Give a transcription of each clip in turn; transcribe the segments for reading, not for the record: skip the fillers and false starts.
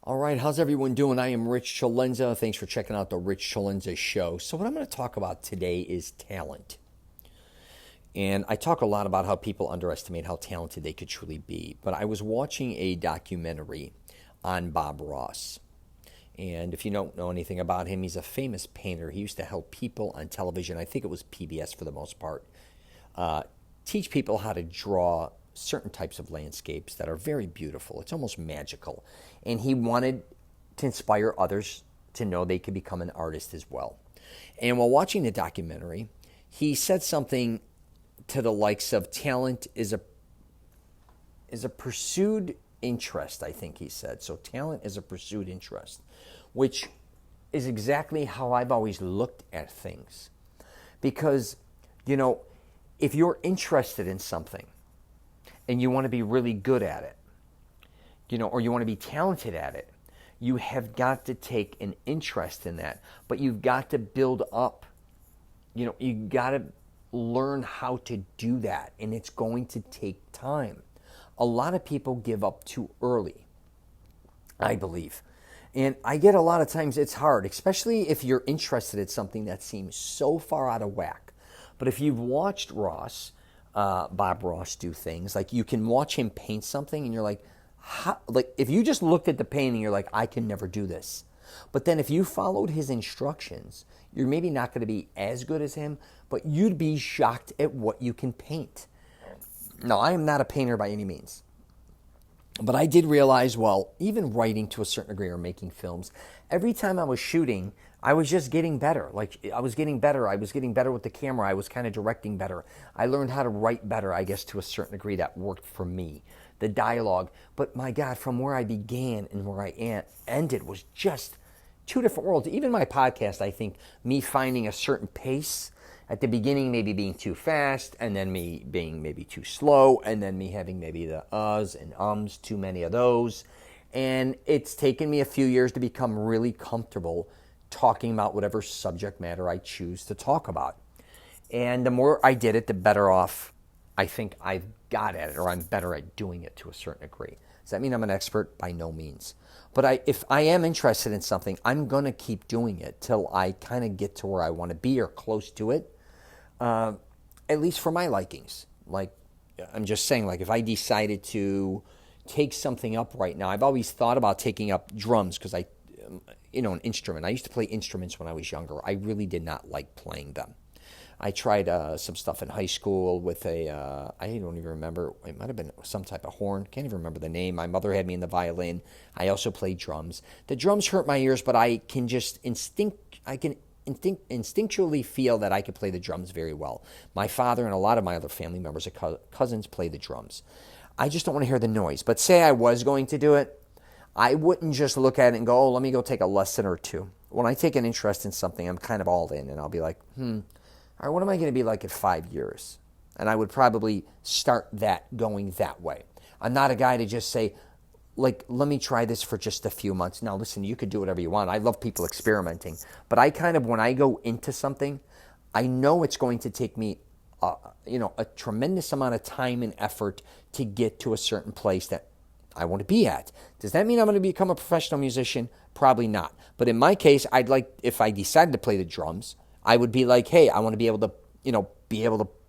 All right, how's everyone doing? I am Rich CELENZA. Thanks for checking out the Rich CELENZA show. So what I'm going to talk about today is talent. And I talk a lot about how people underestimate how talented they could truly be. But I was watching a documentary on Bob Ross. And if you don't know anything about him, he's a famous painter. He used to help people on television, I think it was PBS for the most part, teach people how to draw certain types of landscapes that are very beautiful. It's almost magical. And he wanted to inspire others to know they could become an artist as well. And while watching the documentary, he said something to the likes of talent is a pursued interest, I think he said. So talent is a pursued interest, which is exactly how I've always looked at things. Because, if you're interested in something, and you want to be really good at it, or you want to be talented at it, you have got to take an interest in that. But you've got to build up, you got to learn how to do that. And it's going to take time. A lot of people give up too early, I believe. And I get a lot of times it's hard, especially if you're interested in something that seems so far out of whack. But if you've watched Bob Ross do things, like you can watch him paint something and you're like, if you just looked at the painting, you're like, I can never do this. But then if you followed his instructions, you're maybe not going to be as good as him, but you'd be shocked at what you can paint. Now, I am not a painter by any means. But I did realize, even writing to a certain degree or making films, every time I was shooting, I was just getting better. I was getting better. I was getting better with the camera. I was kind of directing better. I learned how to write better, I guess, to a certain degree. That worked for me. The dialogue. But my God, from where I began and where I ended was just two different worlds. Even my podcast, I think, me finding a certain pace at the beginning, maybe being too fast, and then me being maybe too slow, and then me having maybe the uhs and ums, too many of those. And it's taken me a few years to become really comfortable talking about whatever subject matter I choose to talk about. And the more I did it, the better off I think I've got at it, or I'm better at doing it to a certain degree. Does that mean I'm an expert? By no means. But if I am interested in something, I'm going to keep doing it till I kind of get to where I want to be or close to it. At least for my likings. I'm just saying, if I decided to take something up right now, I've always thought about taking up drums because an instrument. I used to play instruments when I was younger. I really did not like playing them. I tried some stuff in high school with I don't even remember, it might have been some type of horn. Can't even remember the name. My mother had me in the violin. I also played drums. The drums hurt my ears, but I can just instinctually feel that I could play the drums very well. My father and a lot of my other family members and cousins play the drums. I just don't want to hear the noise. But say I was going to do it, I wouldn't just look at it and go, let me go take a lesson or two. When I take an interest in something, I'm kind of all in, and I'll be like, all right, what am I going to be like in 5 years? And I would probably start that going that way. I'm not a guy to just say, let me try this for just a few months. Now, listen, you could do whatever you want. I love people experimenting. But when I go into something, I know it's going to take me, a tremendous amount of time and effort to get to a certain place that I want to be at. Does that mean I'm going to become a professional musician? Probably not. But in my case, if I decided to play the drums, I would be like, hey, I want to be able to,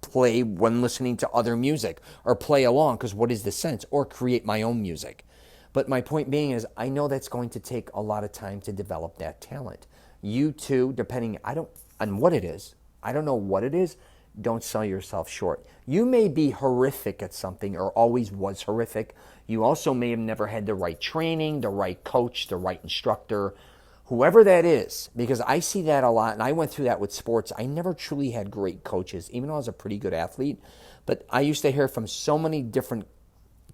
play when listening to other music or play along, because what is the sense? Or create my own music. But my point being is, I know that's going to take a lot of time to develop that talent. You too, depending on what it is, I don't know what it is, don't sell yourself short. You may be horrific at something or always was horrific. You also may have never had the right training, the right coach, the right instructor, whoever that is, because I see that a lot, and I went through that with sports. I never truly had great coaches, even though I was a pretty good athlete. But I used to hear from so many different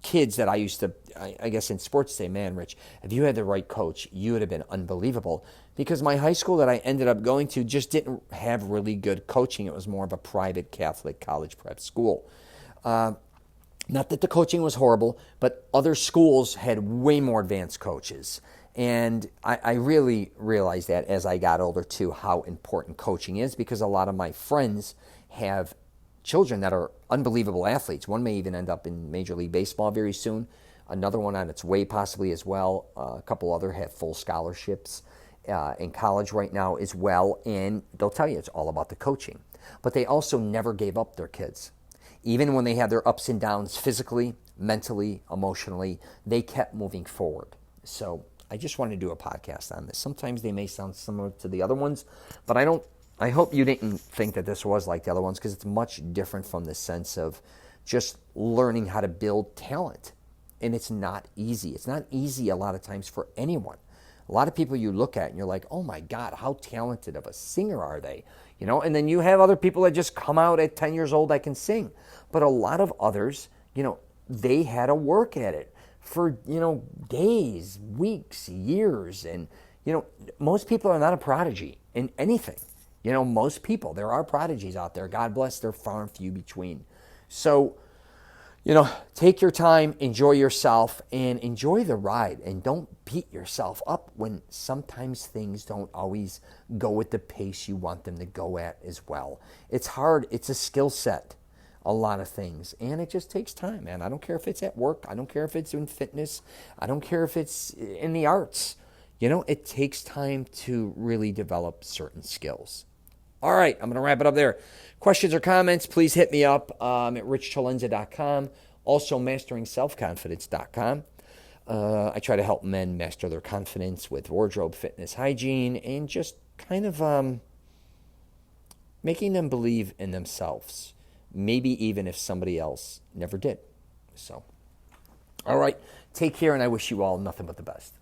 kids that I used to, I guess in sports, say, man, Rich, if you had the right coach, you would have been unbelievable. Because my high school that I ended up going to just didn't have really good coaching. It was more of a private Catholic college prep school. Not that the coaching was horrible, but other schools had way more advanced coaches. And I really realized that as I got older too, how important coaching is, because a lot of my friends have children that are unbelievable athletes. One may even end up in Major League Baseball very soon. Another one on its way possibly as well. A couple other have full scholarships in college right now as well. And they'll tell you it's all about the coaching. But they also never gave up their kids. Even when they had their ups and downs physically, mentally, emotionally, they kept moving forward. So I just wanted to do a podcast on this. Sometimes they may sound similar to the other ones, but I hope you didn't think that this was like the other ones, because it's much different from the sense of just learning how to build talent. And it's not easy. It's not easy a lot of times for anyone. A lot of people you look at and you're like, oh my God, how talented of a singer are they? You know, and then you have other people that just come out at 10 years old, I can sing. But a lot of others, you know, they had to work at it for, you know, days, weeks, years. And, you know, most people are not a prodigy in anything. You know, most people, there are prodigies out there. God bless, they're far and few between. So, you know, take your time, enjoy yourself, and enjoy the ride. And don't beat yourself up when sometimes things don't always go at the pace you want them to go at as well. It's hard. It's a skill set, a lot of things. And it just takes time, man. I don't care if it's at work. I don't care if it's in fitness. I don't care if it's in the arts. You know, it takes time to really develop certain skills. All right, I'm going to wrap it up there. Questions or comments, please hit me up at richcelenza.com. Also, masteringselfconfidence.com. I try to help men master their confidence with wardrobe, fitness, hygiene, and just kind of making them believe in themselves. Maybe even if somebody else never did. So, all right, take care, and I wish you all nothing but the best.